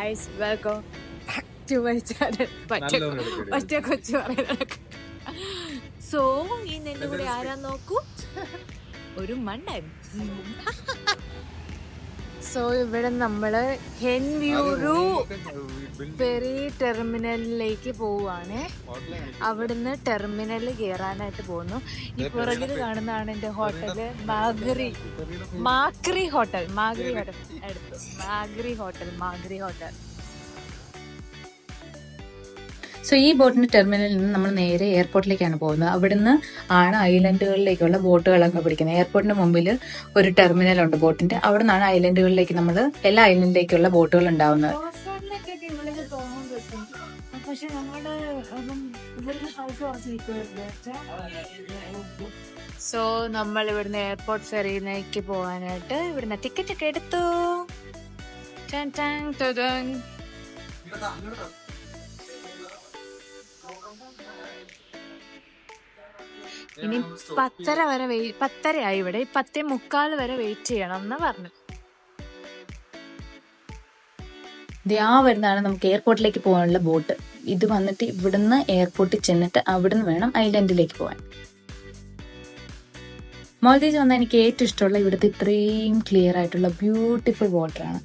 guys, welcome back to my channel. ഒറ്റ കൊച്ചു പറയുന്നത്. സോ ഇന്ന് എന്റെ കൂടെ ആരാ നോക്കൂ, ഒരു മണ്ടൻ. സോ ഇവിടെ നമ്മള് ഹെൻവ്യൂരു ഫെറി ടെർമിനലിലേക്ക് പോവാണ്. അവിടുന്ന് ടെർമിനലിൽ കയറാനായിട്ട് പോകുന്നു. ഈ പുറകിൽ കാണുന്നതാണ് എന്റെ ഹോട്ടല്, മാഗ്രി ഹോട്ടൽ സോ ഈ ബോട്ടിന്റെ ടെർമിനലിൽ നിന്ന് നമ്മൾ നേരെ എയർപോർട്ടിലേക്കാണ് പോകുന്നത്. അവിടുന്ന് ആണ് ഐലൻഡുകളിലേക്കുള്ള ബോട്ടുകളൊക്കെ പിടിക്കുന്നത്. എയർപോർട്ടിന് മുമ്പിൽ ഒരു ടെർമിനൽ ഉണ്ട് ബോട്ടിന്റെ. അവിടെ നിന്നാണ് ഐലൻഡുകളിലേക്ക് നമ്മൾ എല്ലാ ഐലൻഡിലേക്കുള്ള ബോട്ടുകൾ ഉണ്ടാവുന്നത്. സോ നമ്മൾ ഇവിടുന്ന് എയർപോർട്ട് ഫെറിയിലേക്ക് പോകാനായിട്ട് ഇവിടുന്ന് ടിക്കറ്റ് ഒക്കെ എടുത്തു. ഇനി 10:30 ഇവിടെ 10:45 വരെ വെയിറ്റ് ചെയ്യണം എന്ന് പറഞ്ഞു. ആ വരുന്നതാണ് നമുക്ക് എയർപോർട്ടിലേക്ക് പോകാനുള്ള ബോട്ട്. ഇത് വന്നിട്ട് ഇവിടുന്ന് എയർപോർട്ടിൽ ചെന്നിട്ട് അവിടുന്ന് വേണം ഐലൻഡിലേക്ക് പോകാൻ. മാൽദീവ്സ് വന്നാൽ എനിക്ക് ഏറ്റവും ഇഷ്ടമുള്ള ഇവിടുത്തെ ഇത്രയും ക്ലിയർ ആയിട്ടുള്ള ബ്യൂട്ടിഫുൾ വാട്ടറാണ്.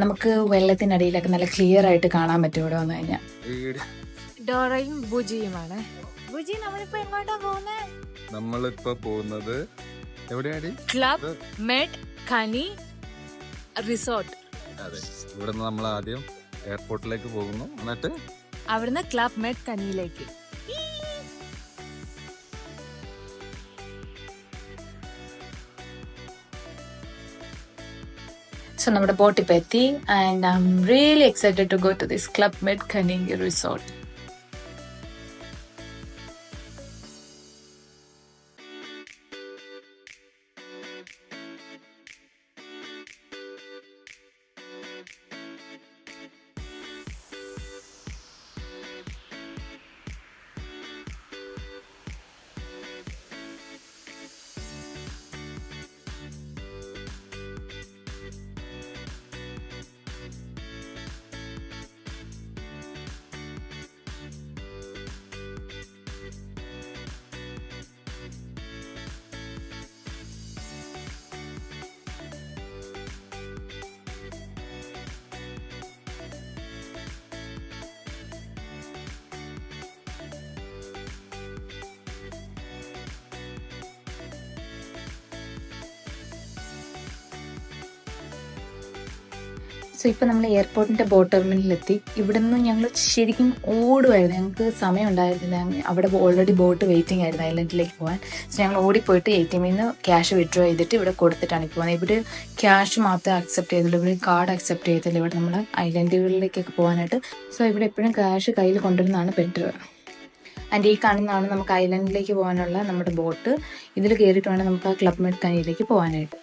നമുക്ക് വെള്ളത്തിനടിയിലൊക്കെ നല്ല ക്ലിയർ ആയിട്ട് കാണാൻ പറ്റും ഇവിടെ വന്നു കഴിഞ്ഞാൽ. ഡോറയും ബുജിയുമാണ്. ബുജി, നമ്മളിപ്പോ എങ്ങോട്ടാ പോകുന്നത്? നമ്മളിപ്പോ പോകുന്നത് എവിടെയാണ്? Club Med Kani resort. അതെ, ഇവിടുന്ന് നമ്മൾ ആദ്യം എയർപോർട്ടിലേക്ക് പോകുന്നു, എന്നിട്ട് അവിടുന്ന് ക്ലബ് മെഡ് കനിയിലേക്ക്. സോ നമ്മുടെ ബോട്ട് ഇപ്പൊ എത്തി. And I am really excited to go to this Club Med Kani resort. So ഇപ്പം നമ്മൾ എയർപോർട്ടിൻ്റെ ബോട്ട് ടെർമിനലിലെത്തി. ഇവിടെ നിന്ന് ഞങ്ങൾ ശരിക്കും ഓടുമായിരുന്നു, ഞങ്ങൾക്ക് സമയം ഉണ്ടായിരുന്നില്ല. അവിടെ ഓൾറെഡി ബോട്ട് വെയിറ്റിംഗ് ആയിരുന്നു ഐലൻഡിലേക്ക് പോകാൻ. സോ ഞങ്ങൾ ഓടിപ്പോയിട്ട് ATM നിന്ന് ക്യാഷ് വിഡ്രോ ചെയ്തിട്ട് ഇവിടെ കൊടുത്തിട്ടാണ് പോകുന്നത്. ഇവിടെ ക്യാഷ് മാത്രമേ അക്സെപ്റ്റ് ചെയ്തുള്ളൂ, ഇവിടെ കാർഡ് അക്സെപ്റ്റ് ചെയ്തില്ല ഇവിടെ നമ്മൾ ഐലൻഡുകളിലേക്കൊക്കെ പോകാനായിട്ട്. സോ ഇവിടെ എപ്പോഴും ക്യാഷ് കയ്യിൽ കൊണ്ടുവരുന്നതാണ് ബെറ്റർ. ആൻഡ് ഈ കാണുന്നതാണ് നമുക്ക് ഐലൻഡിലേക്ക് പോകാനുള്ള നമ്മുടെ ബോട്ട്. ഇതിൽ കയറിയിട്ട് വേണം നമുക്ക് ആ ക്ലബ് മെഡ് കനിയിലേക്ക് പോകാനായിട്ട്.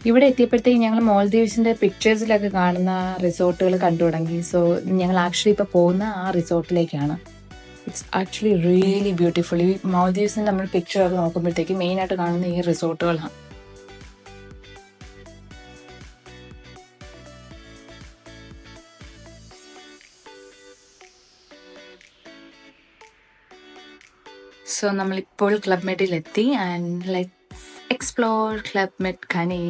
ഇവിടെ എത്തിയപ്പോഴത്തേക്ക് ഞങ്ങൾ മോൾദീവ്സിന്റെ പിക്ചേഴ്സിലൊക്കെ കാണുന്ന റിസോർട്ടുകൾ കണ്ടു തുടങ്ങി. സോ ഞങ്ങൾ ആക്ച്വലി ഇപ്പോൾ പോകുന്ന ആ റിസോർട്ടിലേക്കാണ്. It's actually really beautiful. ഈ മോൾദീവ്സിന്റെ നമ്മൾ പിക്ചറൊക്കെ നോക്കുമ്പോഴത്തേക്ക് മെയിനായിട്ട് കാണുന്ന ഈ റിസോർട്ടുകളാണ്. സോ നമ്മളിപ്പോൾ ക്ലബ് മെഡിലെത്തി and let's explore club med Kani.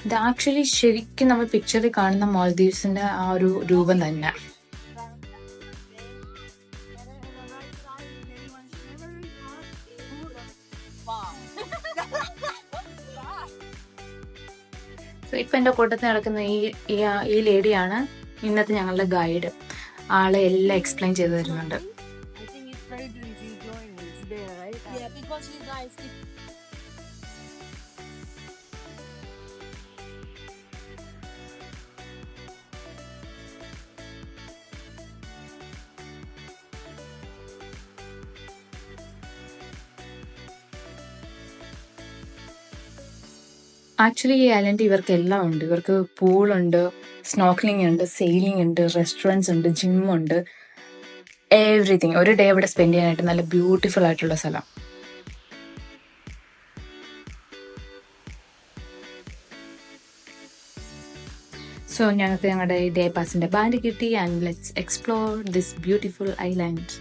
ഇത് ആക്ച്വലി ശരിക്കും നമ്മൾ പിക്ചറിൽ കാണുന്ന മോൾദീവ്സിന്റെ ആ ഒരു രൂപം തന്നെ. സോ ഇപ്പൊ എന്റെ കൂട്ടത്തിൽ നടക്കുന്ന ഈ ലേഡിയാണ് ഇന്നത്തെ ഞങ്ങളുടെ ഗൈഡ്. ആളെ എല്ലാം എക്സ്പ്ലെയിൻ ചെയ്തു തരുന്നുണ്ട്. ആക്ച്വലി ഈ ഐലൻഡ് ഇവർക്ക് എല്ലാം ഉണ്ട്. ഇവർക്ക് പൂളുണ്ട്, സ്നോർക്കലിംഗ് ഉണ്ട്, സെയിലിംഗ് ഉണ്ട്, റെസ്റ്റോറൻറ്റ്സ് ഉണ്ട്, ജിമ്മുണ്ട്, എവറിത്തിങ്. ഒരു ഡേ ഇവിടെ സ്പെൻഡ് ചെയ്യാനായിട്ട് നല്ല ബ്യൂട്ടിഫുൾ ആയിട്ടുള്ള സ്ഥലം. സോ ഞങ്ങൾക്ക് ഞങ്ങളുടെ ഡേ പാസിന്റെ ബാൻഡ് കിട്ടി and let's explore this beautiful island.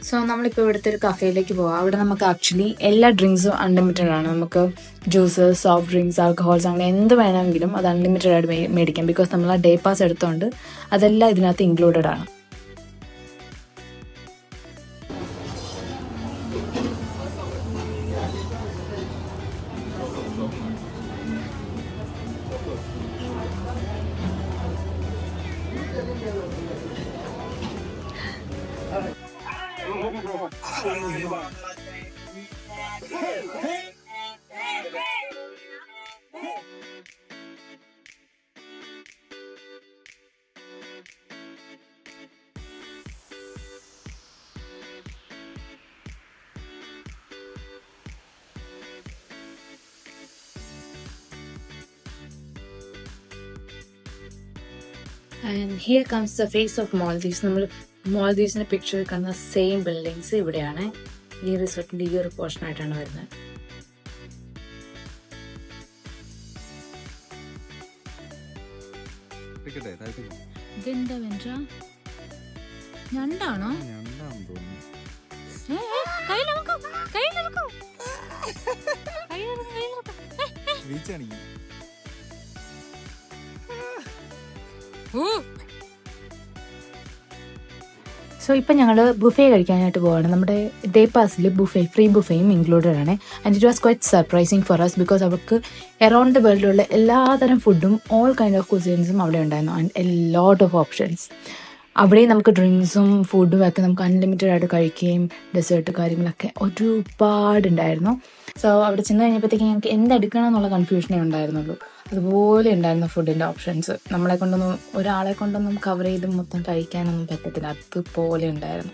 So നമ്മളിപ്പോൾ ഇവിടുത്തെ ഒരു കഫേയിലേക്ക് പോവാം. അവിടെ നമുക്ക് ആക്ച്വലി എല്ലാ ഡ്രിങ്ക്സും അൺലിമിറ്റഡ് ആണ്. നമുക്ക് ജ്യൂസ്, സോഫ്റ്റ് ഡ്രിങ്ക്സ്, ആൽക്കഹോൾസ് അങ്ങനെ എന്ത് വേണമെങ്കിലും അത് അൺലിമിറ്റഡ് ആയിട്ട് മേടിക്കാം. ബിക്കോസ് നമ്മൾ ആ ഡേ പാസ് എടുത്തോണ്ട് അതെല്ലാം ഇതിനകത്ത് ഇൻക്ലൂഡഡ് ആണ്. And here comes the face of Maldives. നമ്മൾ മാൽദീവ്സിന്റെ പിക്ചർ കാണുന്ന സെയിം ബിൽഡിങ്സ് ഇവിടെയാണ്. ഈ റിസോർട്ടിന്റെ ഈ ഒരു പോർഷൻ ആയിട്ടാണ് വരുന്നത്. ഇതെന്താ വെഞ്ച ഞണ്ടാണോ? സോ ഇപ്പം ഞങ്ങൾ ബുഫേ കഴിക്കാനായിട്ട് പോവാണ്. നമ്മുടെ ഡേ പാസിൽ ഫ്രീ ബുഫേയും ഇൻക്ലൂഡഡ് ആണ്. And it was quite surprising for us because അവർക്ക് അറൗണ്ട് ദ വേൾഡിലുള്ള എല്ലാതരം ഫുഡും ഓൾ കൈൻഡ് ഓഫ് കുസീൻസും അവിടെ ഉണ്ടായിരുന്നു. And a lot of options. അവിടെ നമുക്ക് ഡ്രിങ്ക്സും ഫുഡും ഒക്കെ നമുക്ക് അൺലിമിറ്റഡ് ആയിട്ട് കഴിക്കുകയും ഡെസേർട്ട് കാര്യങ്ങളൊക്കെ ഒരുപാടുണ്ടായിരുന്നു. സോ അവിടെ ചെന്ന് കഴിഞ്ഞപ്പോഴത്തേക്ക് ഞങ്ങൾക്ക് എന്തെടുക്കണം എന്നുള്ള കൺഫ്യൂഷനേ ഉണ്ടായിരുന്നുള്ളൂ. അതുപോലെ ഉണ്ടായിരുന്നു ഫുഡിൻ്റെ ഓപ്ഷൻസ്. ഒരാളെ കൊണ്ടൊന്നും കവർ ചെയ്ത് മൊത്തം കഴിക്കാനൊന്നും പറ്റത്തില്ല. അതുപോലെ ഉണ്ടായിരുന്നു.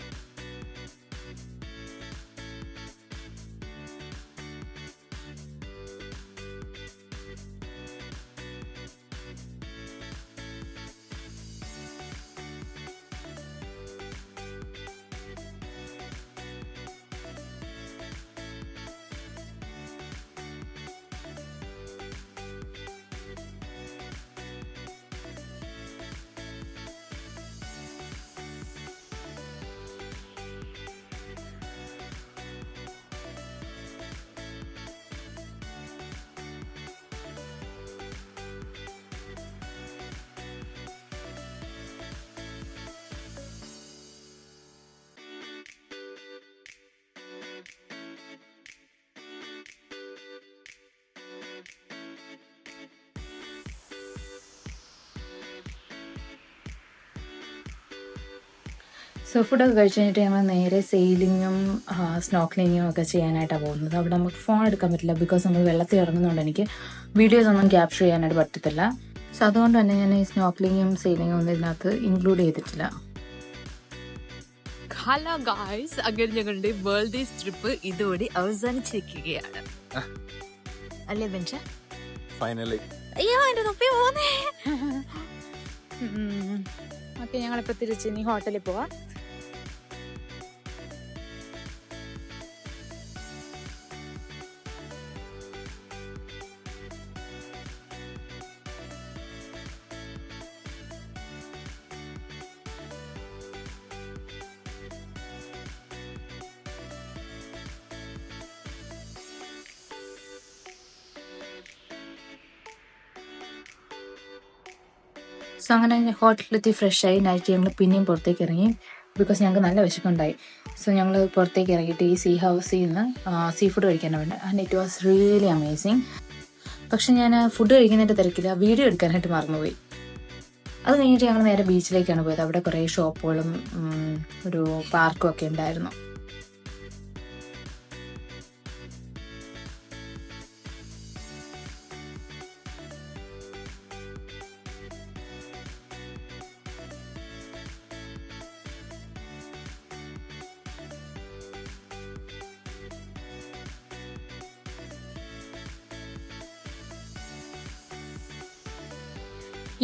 സോ ഫുഡൊക്കെ കഴിച്ച് കഴിഞ്ഞിട്ട് ഞങ്ങൾ നേരെ സെയിലിങ്ങും സ്നോക്ലിങ്ങും ഒക്കെ ചെയ്യാനായിട്ടാണ് പോകുന്നത്. അവിടെ നമുക്ക് ഫോൺ എടുക്കാൻ പറ്റില്ല, ബിക്കോസ് നമ്മൾ വെള്ളത്തിൽ ഇറങ്ങുന്നതുകൊണ്ട് എനിക്ക് വീഡിയോസ് ഒന്നും ക്യാപ്ചർ ചെയ്യാനായിട്ട് പറ്റത്തില്ല. സോ അതുകൊണ്ട് തന്നെ ഞാൻ ഈ സ്നോക്ലിങ്ങും സെയിലിങ്ങും ഒന്നും ഇതിനകത്ത് ഇൻക്ലൂഡ് ചെയ്തിട്ടില്ല. ഹലോ ഗായ്സ്, അങ്ങനെ ഞങ്ങളുടെ വേൾഡീസ് ട്രിപ്പ് ഇതോടെ അവസാനിച്ചിരിക്കുകയാണ് അല്ലേ ബെഞ്ച? ഫൈനലി അയ്യോ എന്റെ തൊപ്പി പോന്നേ. ഓക്കെ, ഞങ്ങളിപ്പോൾ തിരിച്ച് ഇനി ഹോട്ടലിൽ പോവാം. സോ അങ്ങനെ ഹോട്ടലിലെത്തി ഫ്രഷായി നൈറ്റ് ഞങ്ങൾ പിന്നെയും പുറത്തേക്ക് ഇറങ്ങി, ബിക്കോസ് ഞങ്ങൾക്ക് നല്ല വിശക്കുണ്ടായി. സോ ഞങ്ങൾ പുറത്തേക്ക് ഇറങ്ങിയിട്ട് ഈ സീ ഹൗസിൽ നിന്ന് സീ ഫുഡ് കഴിക്കാനാണ് വേണ്ടത്. And it was really amazing. പക്ഷെ ഞാൻ ഫുഡ് കഴിക്കുന്നതിൻ്റെ തിരക്കില്ല, വീഡിയോ എടുക്കാനായിട്ട് മറന്നുപോയി. അത് കഴിഞ്ഞിട്ട് ഞങ്ങൾ നേരെ ബീച്ചിലേക്കാണ് പോയത്. അവിടെ കുറേ ഷോപ്പുകളും ഒരു പാർക്കും ഒക്കെ ഉണ്ടായിരുന്നു.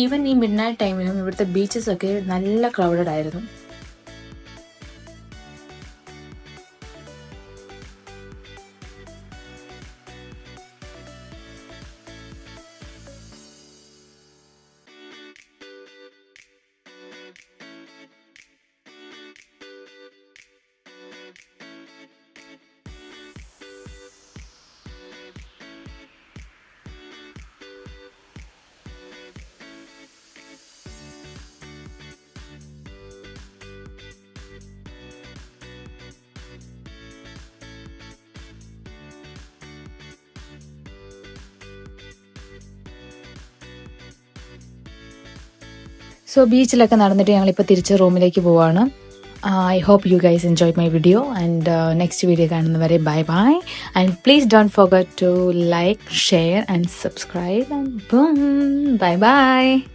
ഈവൻ ഈ മിഡ് നൈറ്റ് ടൈമിലും ഇവിടുത്തെ ബീച്ചസ് ഒക്കെ നല്ല ക്രൗഡഡ് ആയിരുന്നു. സോ ബീച്ചിലൊക്കെ നടന്നിട്ട് ഞങ്ങളിപ്പോൾ തിരിച്ച് റൂമിലേക്ക് പോവാണ്. I hope you guys enjoyed my video, and next video കാണുന്നവരെ bye bye, and please don't forget to like, share and subscribe, and boom, bye bye.